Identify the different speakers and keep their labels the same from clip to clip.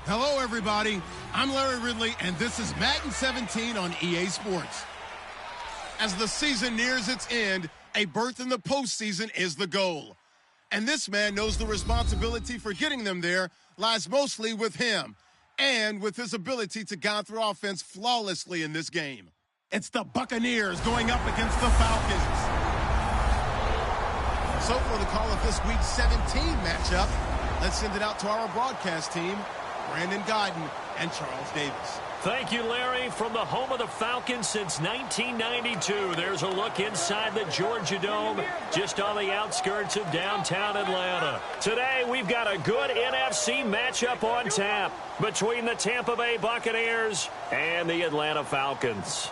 Speaker 1: Hello, everybody. I'm Larry Ridley, and this is Madden 17 on EA Sports. As the season nears its end, a berth in the postseason is the goal. And this man knows the responsibility for getting them there lies mostly with him and with his ability to guide through offense flawlessly in this game. It's the Buccaneers going up against the Falcons. So for the call of this Week 17 matchup, let's send it out to our broadcast team, Brandon Godden and Charles Davis.
Speaker 2: Thank you, Larry. From the home of the Falcons since 1992, there's a look inside the Georgia Dome, just on the outskirts of downtown Atlanta. Today, we've got a good NFC matchup on tap between the Tampa Bay Buccaneers and the Atlanta Falcons.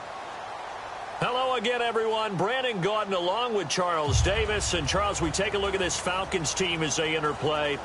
Speaker 2: Hello again, everyone. Brandon Gaudin along with Charles Davis. And, Charles, we take a look at this Falcons team as they enter play.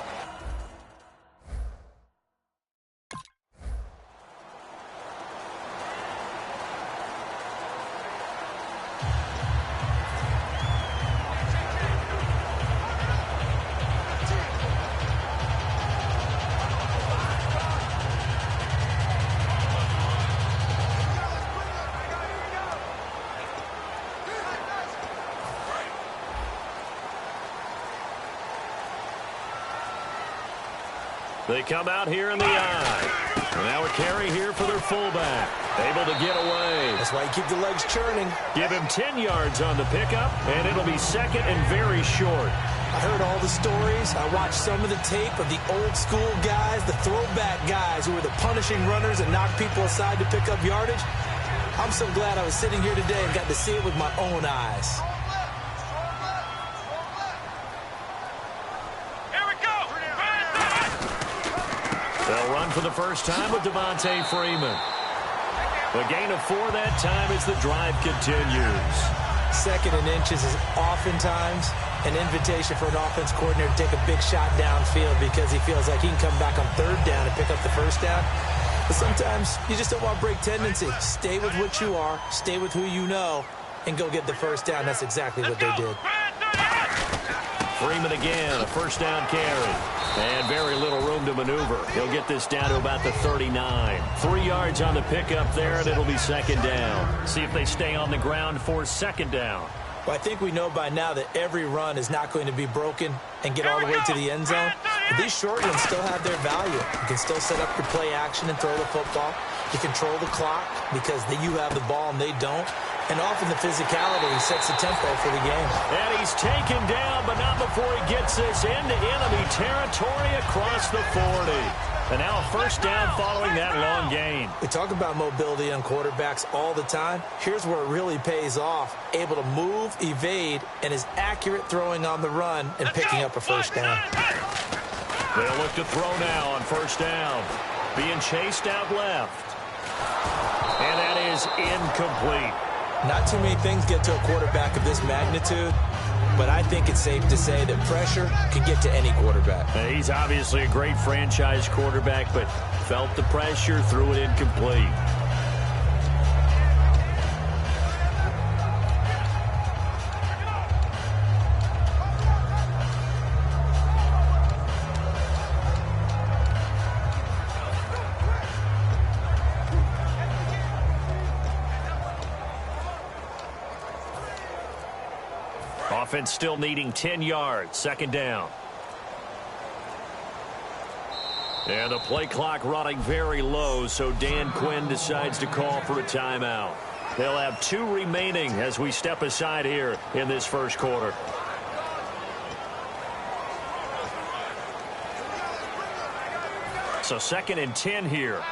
Speaker 2: They come out here in the eye. And now a carry here for their fullback. Able to get away.
Speaker 3: That's why you keep the legs churning.
Speaker 2: Give him 10 yards on the pickup, and it'll be second and very short.
Speaker 3: I heard all the stories. I watched some of the tape of the old school guys, the throwback guys who were the punishing runners and knocked people aside to pick up yardage. I'm so glad I was sitting here today and got to see it with my own eyes.
Speaker 2: They'll run for the first time with Devontae Freeman. A gain of 4 that time as the drive continues.
Speaker 3: Second and inches is oftentimes an invitation for an offense coordinator to take a big shot downfield because he feels like he can come back on third down and pick up the first down. But sometimes you just don't want break tendency. Stay with what you are, stay with who you know, and go get the first down. That's exactly what they did.
Speaker 2: Freeman again, a first down carry. And very little room to maneuver. He'll get this down to about the 39. 3 yards on the pickup there, and it'll be second down. See if they stay on the ground for second down.
Speaker 3: Well, I think we know by now that every run is not going to be broken and get all the way to the end zone. But these short ones still have their value. You can still set up your play action and throw the football. You control the clock because you have the ball and they don't. And often the physicality sets the tempo for the game.
Speaker 2: And he's taken down, but not before he gets this into enemy territory across the 40. And now a first down following that long gain.
Speaker 3: We talk about mobility on quarterbacks all the time. Here's where it really pays off. Able to move, evade, and is accurate throwing on the run and picking up a first down.
Speaker 2: They'll look to throw now on first down. Being chased out left. And that is incomplete.
Speaker 3: Not too many things get to a quarterback of this magnitude, but I think it's safe to say that pressure can get to any quarterback.
Speaker 2: He's obviously a great franchise quarterback, but felt the pressure, threw it incomplete. Offense still needing 10 yards. Second down. And the play clock running very low, so Dan Quinn decides to call for a timeout. They'll have 2 remaining as we step aside here in this first quarter. So second and 10 here.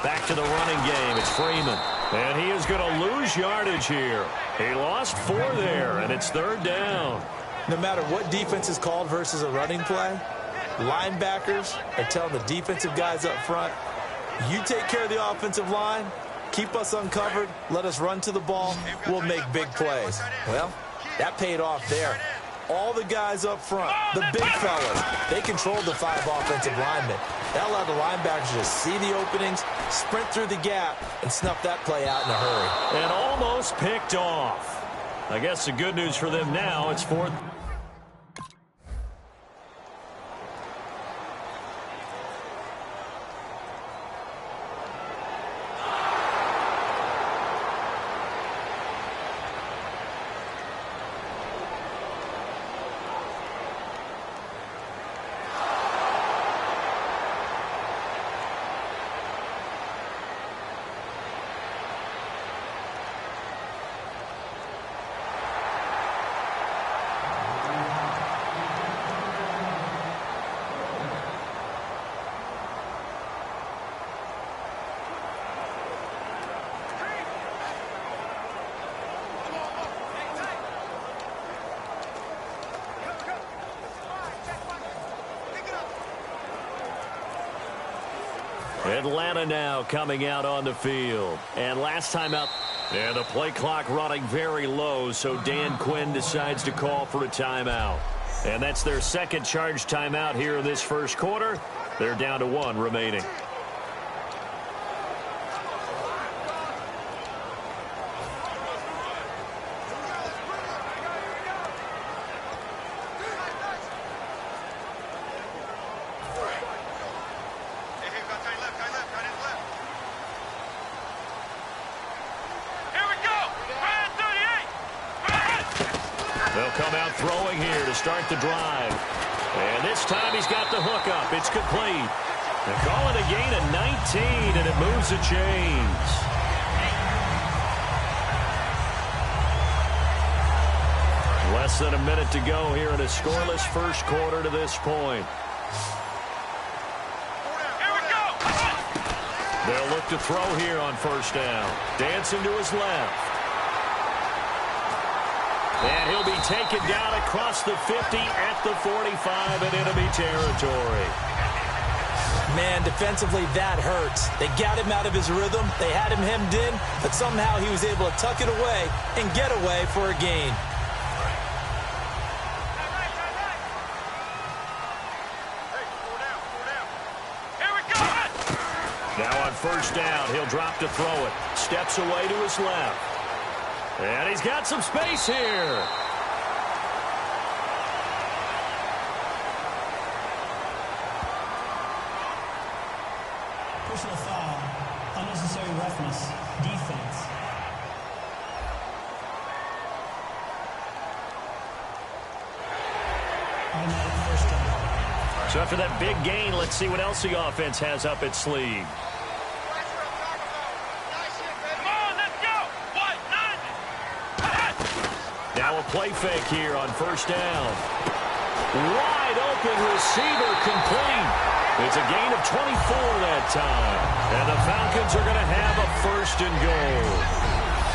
Speaker 2: Back to the running game. It's Freeman. And he is going to lose yardage here. He lost 4 there, and it's third down.
Speaker 3: No matter what defense is called versus a running play, linebackers are telling the defensive guys up front, you take care of the offensive line, keep us uncovered, let us run to the ball, we'll make big plays. Well, that paid off there. All the guys up front, the big fellas, they controlled the 5 offensive linemen. That allowed the linebackers to see the openings, sprint through the gap, and snuff that play out in a hurry.
Speaker 2: And almost picked off. I guess the good news for them now, it's fourth. Atlanta now coming out on the field. And last time out, and the play clock running very low, so Dan Quinn decides to call for a timeout. And that's their second charge timeout here in this first quarter. They're down to 1 remaining.
Speaker 4: Throwing here to start the drive. And this time he's got the hook up. It's complete. They call it a gain of 19, and it moves the chains. Less than a minute to go here in a scoreless first quarter to this point. They'll look to throw here on first down. Dancing to his left. And he'll be taken down across the 50 at the 45 in enemy territory.
Speaker 3: Man, defensively, that hurts. They got him out of his rhythm. They had him hemmed in, but somehow he was able to tuck it away and get away for a gain.
Speaker 4: Now on first down, he'll drop to throw it. Steps away to his left. And he's got some space here.
Speaker 5: Personal foul, unnecessary roughness, defense. Automatic first down.
Speaker 4: So after that big gain, let's see what else the offense has up its sleeve. Now a play fake here on first down. Wide open receiver complete. It's a gain of 24 that time. And the Falcons are going to have a first and goal.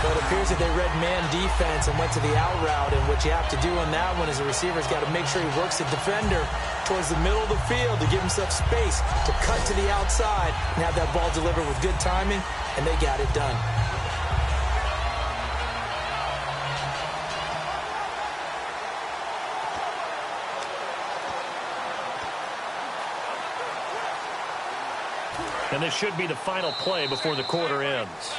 Speaker 3: But it appears that they read man defense and went to the out route. And what you have to do on that one is the receiver's got to make sure he works the defender towards the middle of the field to give himself space to cut to the outside and have that ball delivered with good timing. And they got it done.
Speaker 4: And this should be the final play before the quarter ends.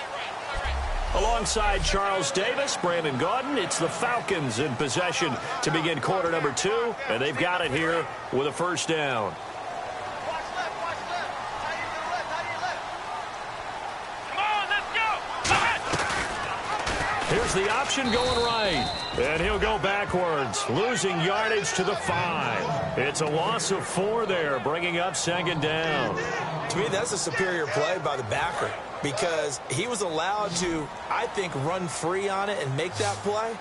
Speaker 4: Alongside Charles Davis, Brandon Gaudin, it's the Falcons in possession to begin quarter number 2, and they've got it here with a first down. Here's the option going right. And he'll go backwards, losing yardage to the 5. It's a loss of 4 there, bringing up second down.
Speaker 3: To me, that's a superior play by the backer because he was allowed to, I think, run free on it and make that play.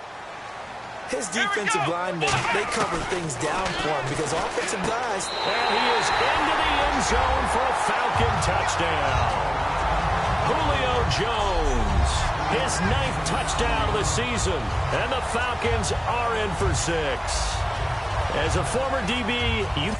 Speaker 3: His defensive linemen, they cover things down for him because offensive guys.
Speaker 4: And he is into the end zone for a Falcon touchdown. Julio Jones, his 9th touchdown of the season, and the Falcons are in for 6. As a former DB, you...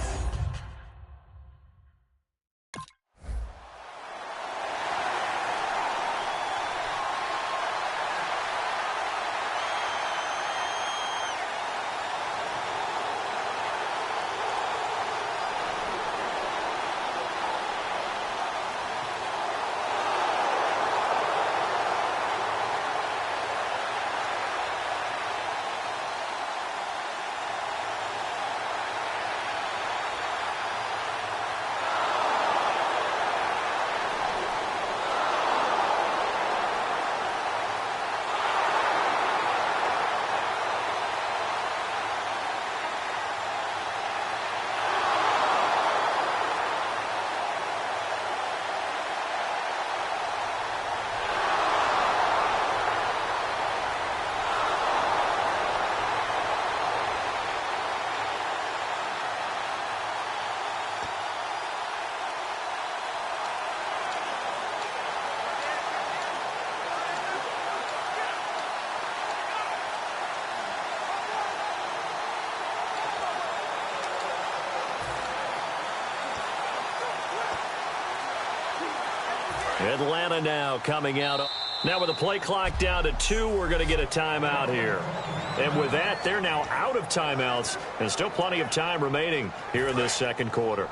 Speaker 2: Atlanta now coming out. Now with the play clock down to 2, we're going to get a timeout here. And with that, they're now out of timeouts and still plenty of time remaining here in this second quarter.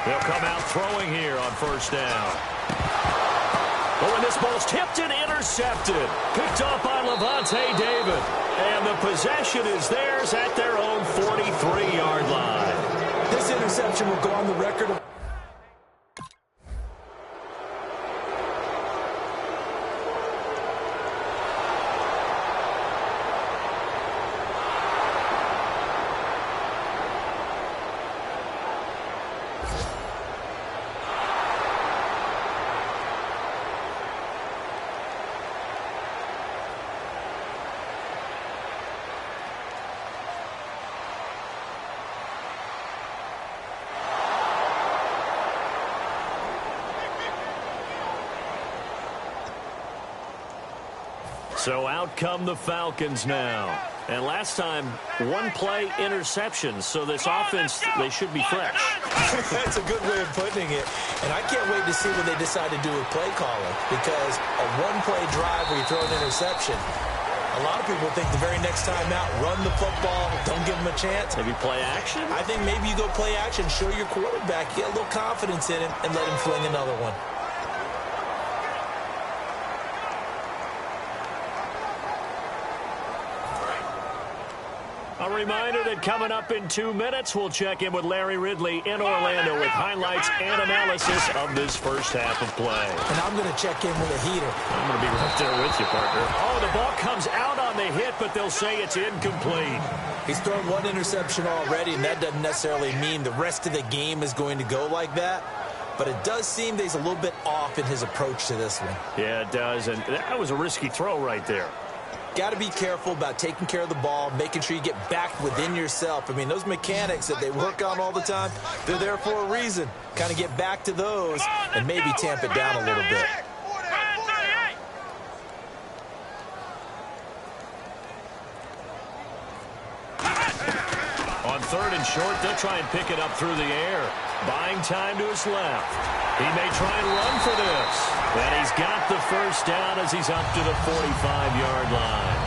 Speaker 2: They'll come out throwing here on first down. But when this ball's tipped and intercepted, picked off by Levante David. And the possession is theirs at their own 43-yard line.
Speaker 3: This interception will go on the record of
Speaker 2: So out come the Falcons now. And last time, one play interception. So this offense, they should be fresh.
Speaker 3: That's a good way of putting it. And I can't wait to see what they decide to do with play calling. Because a one-play drive where you throw an interception, a lot of people think the very next time out, run the football, don't give them a chance.
Speaker 2: Maybe play action?
Speaker 3: I think maybe you go play action, show your quarterback, get a little confidence in him, and let him fling another one.
Speaker 2: A reminder that coming up in 2 minutes, we'll check in with Larry Ridley in Orlando with highlights and analysis of this first half of play.
Speaker 3: And I'm going to check in with a heater.
Speaker 2: I'm going to be right there with you, partner. Oh, the ball comes out on the hit, but they'll say it's incomplete.
Speaker 3: He's thrown one interception already, and that doesn't necessarily mean the rest of the game is going to go like that. But it does seem that he's a little bit off in his approach to this one.
Speaker 2: Yeah, it does, and that was a risky throw right there.
Speaker 3: Got to be careful about taking care of the ball, making sure you get back within yourself. I mean, those mechanics that they work on all the time, they're there for a reason. Kind of get back to those and maybe tamp it down a little bit.
Speaker 2: On third and short, they'll try and pick it up through the air. Buying time to his left. He may try and run for this. And he's got the first down as he's up to the 45-yard line.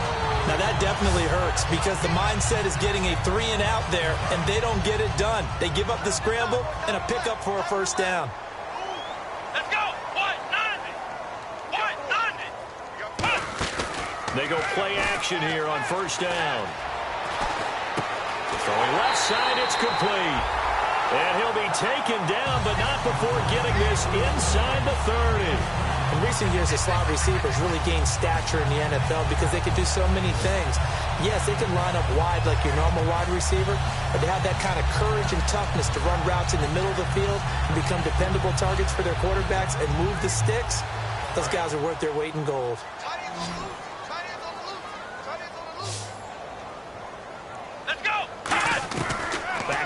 Speaker 3: Now, that definitely hurts because the mindset is getting a 3-and-out there, and they don't get it done. They give up the scramble and a pickup for a first down.
Speaker 4: Let's go. 190. 190.
Speaker 2: They go play action here on first down. Throwing left side, it's complete. And he'll be taken down, but not before getting this inside the 30.
Speaker 3: In recent years, the slot receivers really gained stature in the NFL because they could do so many things. Yes, they can line up wide like your normal wide receiver, but they have that kind of courage and toughness to run routes in the middle of the field and become dependable targets for their quarterbacks and move the sticks. Those guys are worth their weight in gold.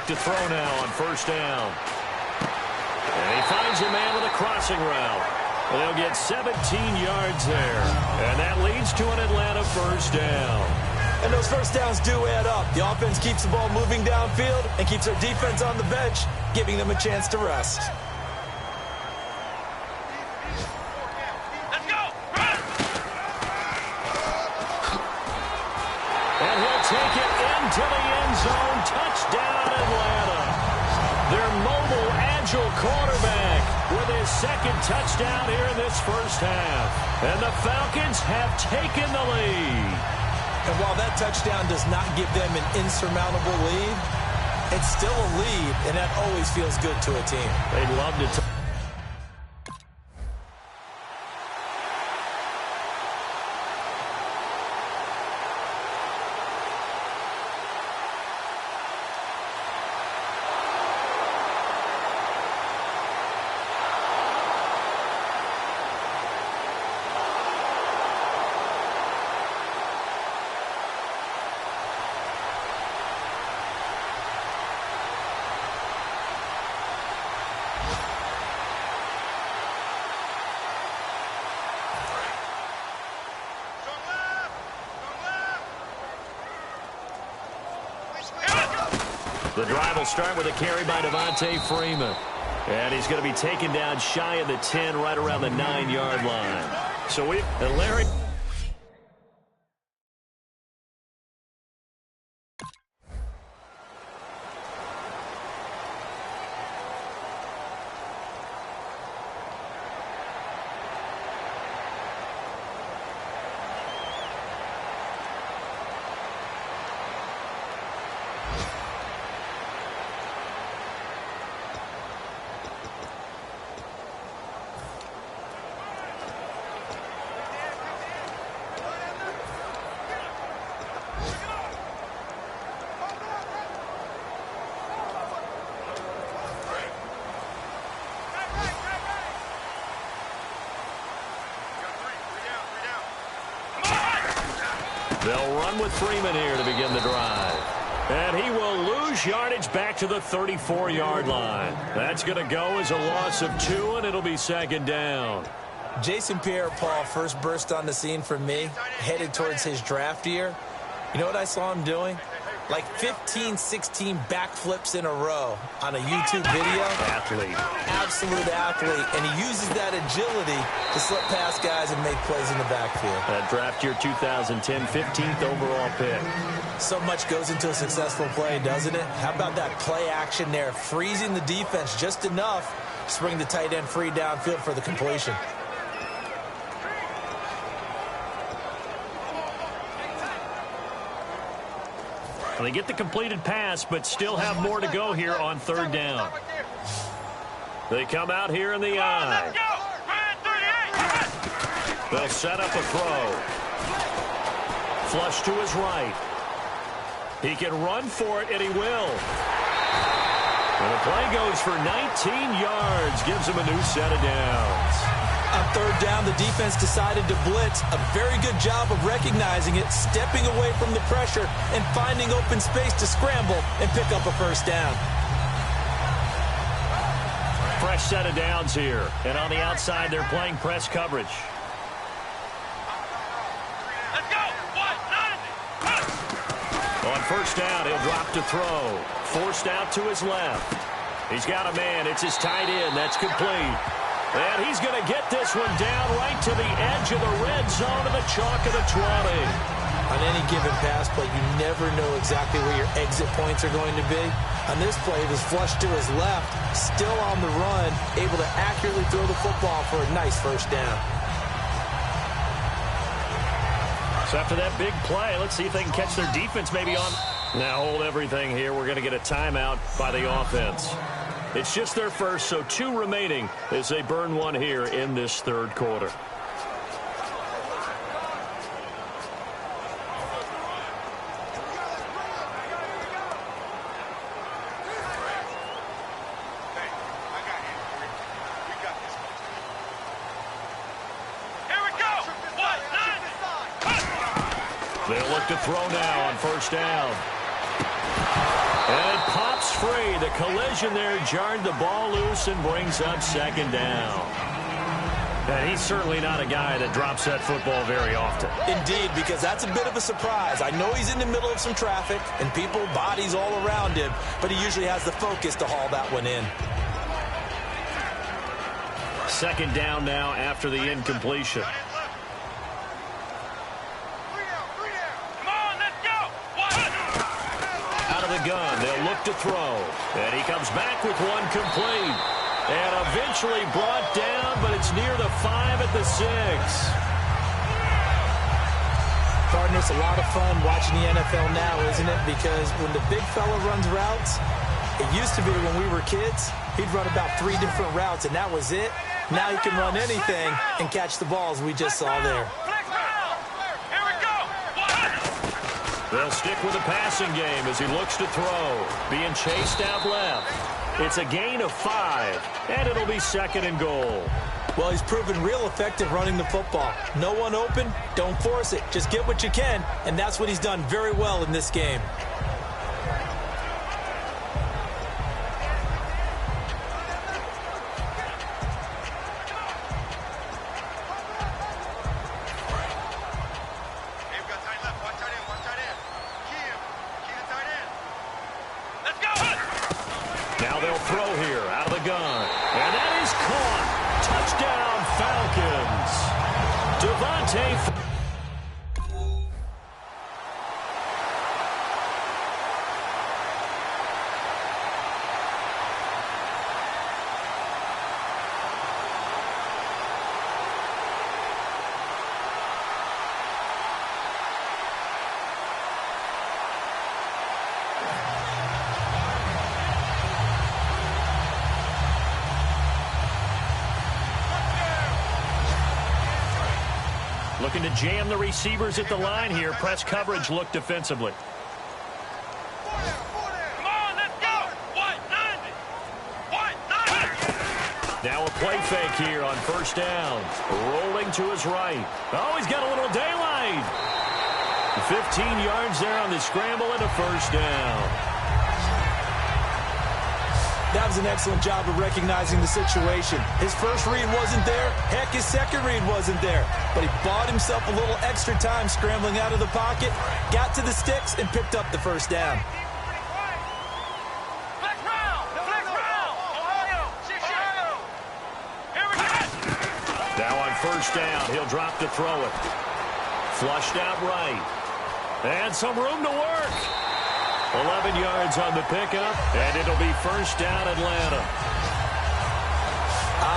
Speaker 2: To throw now on first down. And he finds a man with a crossing route. And they'll get 17 yards there. And that leads to an Atlanta first down.
Speaker 3: And those first downs do add up. The offense keeps the ball moving downfield and keeps their defense on the bench, giving them a chance to rest.
Speaker 4: Let's go.
Speaker 2: And he'll take it into the end zone. Touchdown, Atlanta. Their mobile, agile quarterback with his second touchdown here in this first half. And the Falcons have taken the lead.
Speaker 3: And while that touchdown does not give them an insurmountable lead, it's still a lead, and that always feels good to a team.
Speaker 2: They'd love to. The drive will start with a carry by Devontae Freeman. And he's going to be taken down shy of the 10, right around the 9-yard line. So and Larry. They'll run with Freeman here to begin the drive. And he will lose yardage back to the 34-yard line. That's going to go as a loss of 2, and it'll be second down.
Speaker 3: Jason Pierre-Paul first burst on the scene for me, headed towards his draft year. You know what I saw him doing? Like 15, 16 backflips in a row on a YouTube video.
Speaker 2: Athlete.
Speaker 3: Absolute athlete. And he uses that agility to slip past guys and make plays in the backfield.
Speaker 2: That draft year 2010, 15th overall pick.
Speaker 3: So much goes into a successful play, doesn't it? How about that play action there? Freezing the defense just enough to bring the tight end free downfield for the completion.
Speaker 2: They get the completed pass, but still have more to go here on third down. They come out here in the I. They'll set up a throw. Flush to his right. He can run for it, and he will. And the play goes for 19 yards. Gives him a new set of downs.
Speaker 3: On third down, the defense decided to blitz. A very good job of recognizing it, stepping away from the pressure, and finding open space to scramble and pick up a first down.
Speaker 2: Fresh set of downs here. And on the outside, they're playing press coverage.
Speaker 4: Let's go!
Speaker 2: On first down, he'll drop to throw. Forced out to his left. He's got a man. It's his tight end. That's complete. And he's going to get this one down right to the edge of the red zone of the chalk of the 20.
Speaker 3: On any given pass play, you never know exactly where your exit points are going to be. On this play, it was flushed to his left, still on the run, able to accurately throw the football for a nice first down.
Speaker 2: So after that big play, let's see if they can catch their defense maybe on. Now hold everything here. We're going to get a timeout by the offense. It's just their first, so 2 remaining as they burn one here in this third quarter. They'll look to throw now on first down. And it pops free. The collision there jarred the ball loose and brings up second down. And he's certainly not a guy that drops that football very often.
Speaker 3: Indeed, because that's a bit of a surprise. I know he's in the middle of some traffic and people, bodies all around him, but he usually has the focus to haul that one in.
Speaker 2: Second down now after the incompletion. Gun. They'll look to throw. And he comes back with one complete. And eventually brought down, but it's near the 5 at the 6.
Speaker 3: Partner, it's a lot of fun watching the NFL now, isn't it? Because when the big fella runs routes, it used to be when we were kids, he'd run about 3 different routes, and that was it. Now he can run anything and catch the balls we just saw there.
Speaker 2: They'll stick with the passing game as he looks to throw. Being chased out left. It's a gain of 5, and it'll be second and goal.
Speaker 3: Well, he's proven real effective running the football. No one open, don't force it. Just get what you can, and that's what he's done very well in this game.
Speaker 4: Let's go!
Speaker 2: Dante. Looking to jam the receivers at the line here. Press coverage look defensively. Now a play fake here on first down. Rolling to his right. Oh, he's got a little daylight. 15 yards there on the scramble and a first down.
Speaker 3: That was an excellent job of recognizing the situation. His first read wasn't there. Heck, his second read wasn't there. But he bought himself a little extra time scrambling out of the pocket, got to the sticks, and picked up the first down.
Speaker 2: Now on first down, he'll drop to throw it. Flushed out right. And some room to work. 11 yards on the pickup, and it'll be first down Atlanta.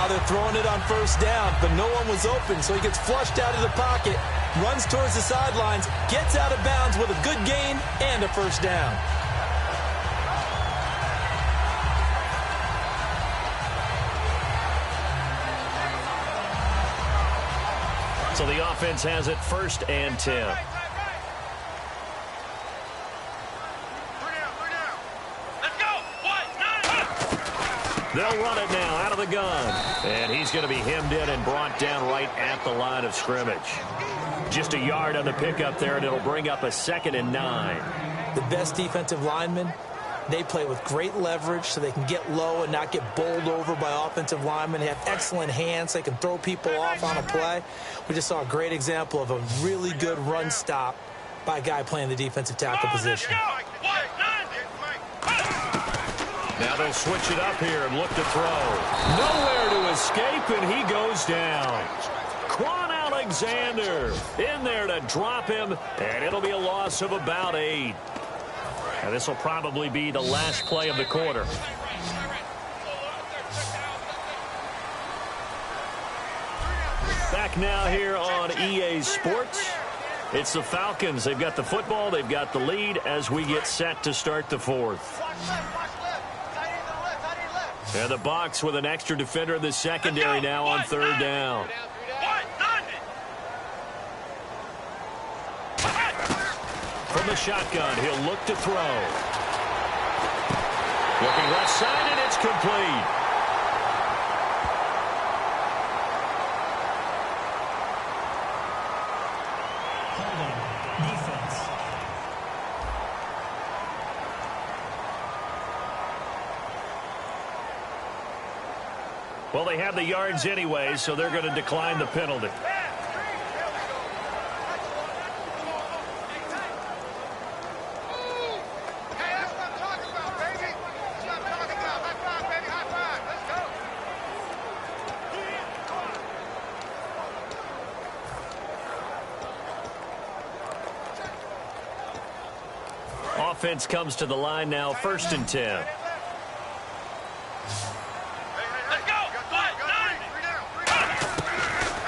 Speaker 3: They're throwing it on first down, but no one was open, so he gets flushed out of the pocket, runs towards the sidelines, gets out of bounds with a good gain and a first down.
Speaker 2: So the offense has it first and 10. They'll run it now out of the gun. And he's going to be hemmed in and brought down right at the line of scrimmage. Just a yard on the pickup there, and it'll bring up a 2nd and 9.
Speaker 3: The best defensive linemen, they play with great leverage so they can get low and not get bowled over by offensive linemen. They have excellent hands. They can throw people off on a play. We just saw a great example of a really good run stop by a guy playing the defensive tackle position.
Speaker 2: Now they'll switch it up here and look to throw. Nowhere to escape, and he goes down. Quan Alexander in there to drop him, and it'll be a loss of about 8. And this will probably be the last play of the quarter. Back now here on EA Sports. It's the Falcons. They've got the football. They've got the lead as we get set to start the fourth. And the Bucs with an extra defender in the secondary now on third down. From the shotgun, he'll look to throw. Looking left side, and it's complete. Well, they have the yards anyway, so they're going to decline the penalty. Offense comes to the line now, 1st and 10.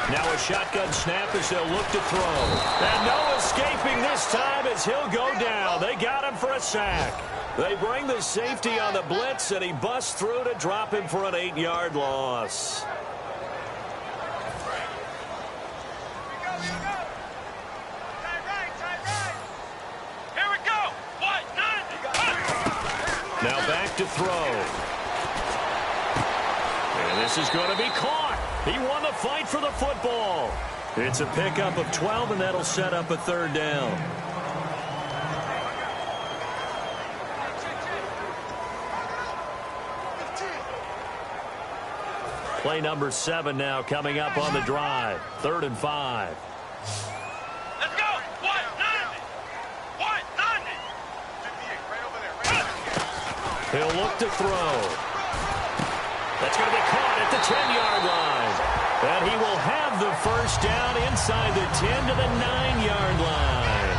Speaker 2: Now a shotgun snap as they'll look to throw. And no escaping this time as he'll go down. They got him for a sack. They bring the safety on the blitz, and he busts through to drop him for an 8-yard loss. Now back to throw. And this is going to be caught. He won the fight for the football. It's a pickup of 12, and that'll set up a third down. Play number 7 now coming up on the drive. 3rd and 5. He'll look to throw. That's going to be caught at the 10-yard line. And he will have the first down inside the 10 to the 9-yard line.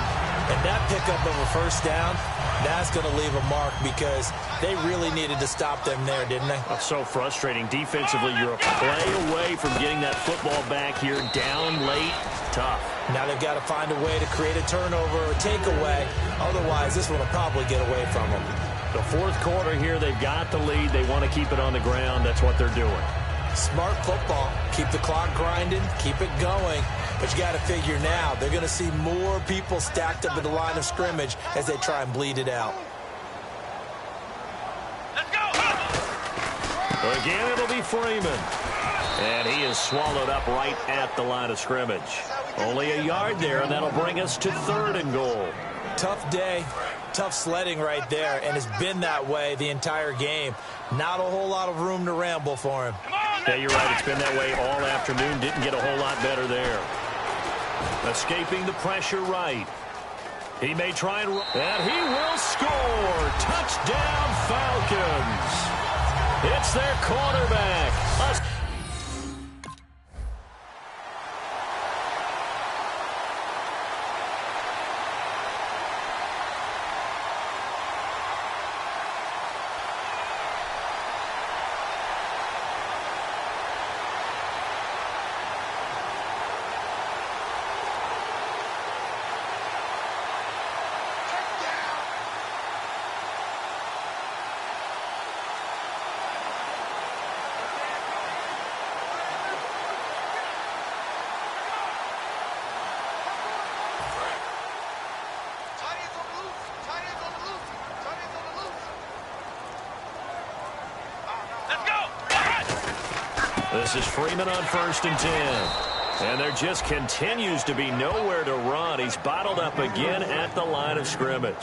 Speaker 3: And that pickup of a first down, that's going to leave a mark because they really needed to stop them there, didn't they?
Speaker 2: That's so frustrating. Defensively, you're a play away from getting that football back here down late. Tough.
Speaker 3: Now they've got to find a way to create a turnover or takeaway. Otherwise, this one will probably get away from them.
Speaker 2: The fourth quarter here, they've got the lead. They want to keep it on the ground. That's what they're doing.
Speaker 3: Smart football. Keep the clock grinding. Keep it going. But you got to figure now, they're going to see more people stacked up at the line of scrimmage as they try and bleed it out.
Speaker 4: Let's go!
Speaker 2: Again, it'll be Freeman. And he is swallowed up right at the line of scrimmage. Only a yard there, and that'll bring us to 3rd and goal.
Speaker 3: Tough day. Tough sledding right there, and it's been that way the entire game. Not a whole lot of room to ramble for him.
Speaker 2: Yeah, you're right. It's been that way all afternoon. Didn't get a whole lot better there. Escaping the pressure right. He may try and he will score. Touchdown, Falcons. It's their quarterback. This is Freeman on 1st and 10. And there just continues to be nowhere to run. He's bottled up again at the line of scrimmage.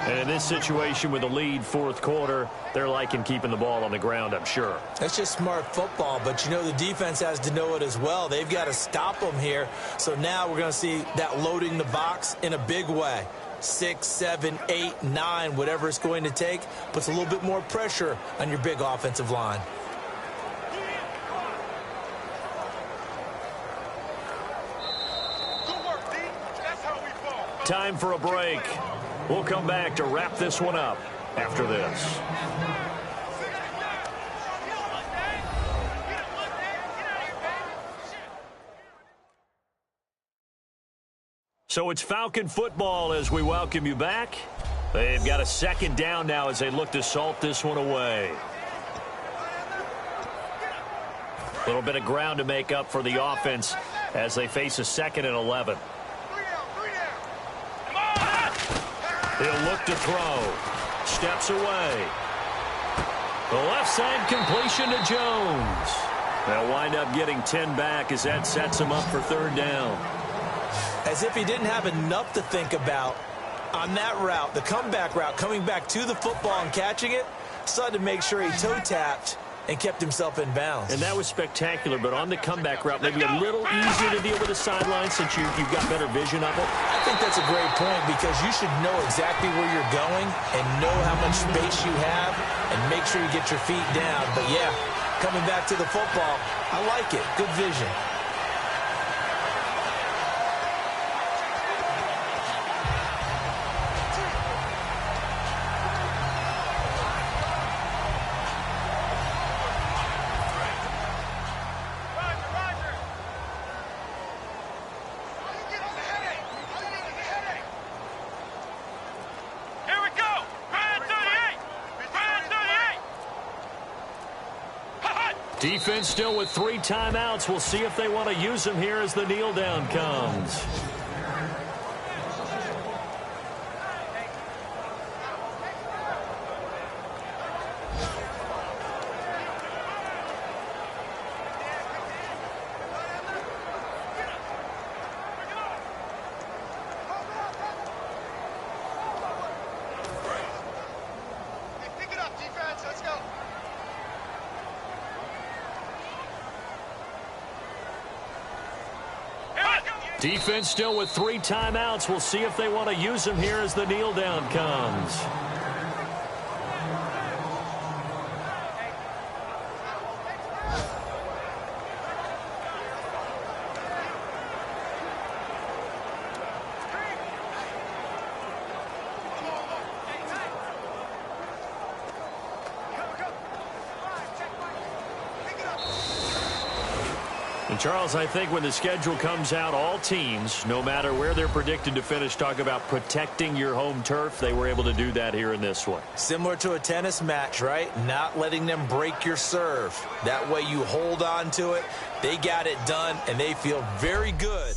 Speaker 2: And in this situation with the lead, fourth quarter, they're liking keeping the ball on the ground, I'm sure.
Speaker 3: That's just smart football, but you know the defense has to know it as well. They've got to stop them here. So now we're going to see that loading the box in a big way. 6, 7, 8, 9, whatever it's going to take, puts a little bit more pressure on your big offensive line.
Speaker 2: Time for a break. We'll come back to wrap this one up after this. So it's Falcon football as we welcome you back. They've got a 2nd down now as they look to salt this one away. A little bit of ground to make up for the offense as they face a 2nd and 11. He'll look to throw. Steps away. The left side completion to Jones. They'll wind up getting 10 back as that sets him up for 3rd down.
Speaker 3: As if he didn't have enough to think about on that route, the comeback route, coming back to the football and catching it, decided to make sure he toe-tapped and kept himself in bounds.
Speaker 2: And that was spectacular, but on the comeback route, maybe a little easier to deal with the sideline since you've got better vision of it.
Speaker 3: I think that's a great point because you should know exactly where you're going and know how much space you have and make sure you get your feet down. But, yeah, coming back to the football, I like it. Good vision.
Speaker 2: Defense still with 3 timeouts. We'll see if they want to use them here as the kneel down comes. Defense still with 3 timeouts. We'll see if they want to use them here as the kneel down comes. And Charles, I think when the schedule comes out, all teams, no matter where they're predicted to finish, talk about protecting your home turf. They were able to do that here in this one.
Speaker 3: Similar to a tennis match, right? Not letting them break your serve. That way you hold on to it. They got it done, and they feel very good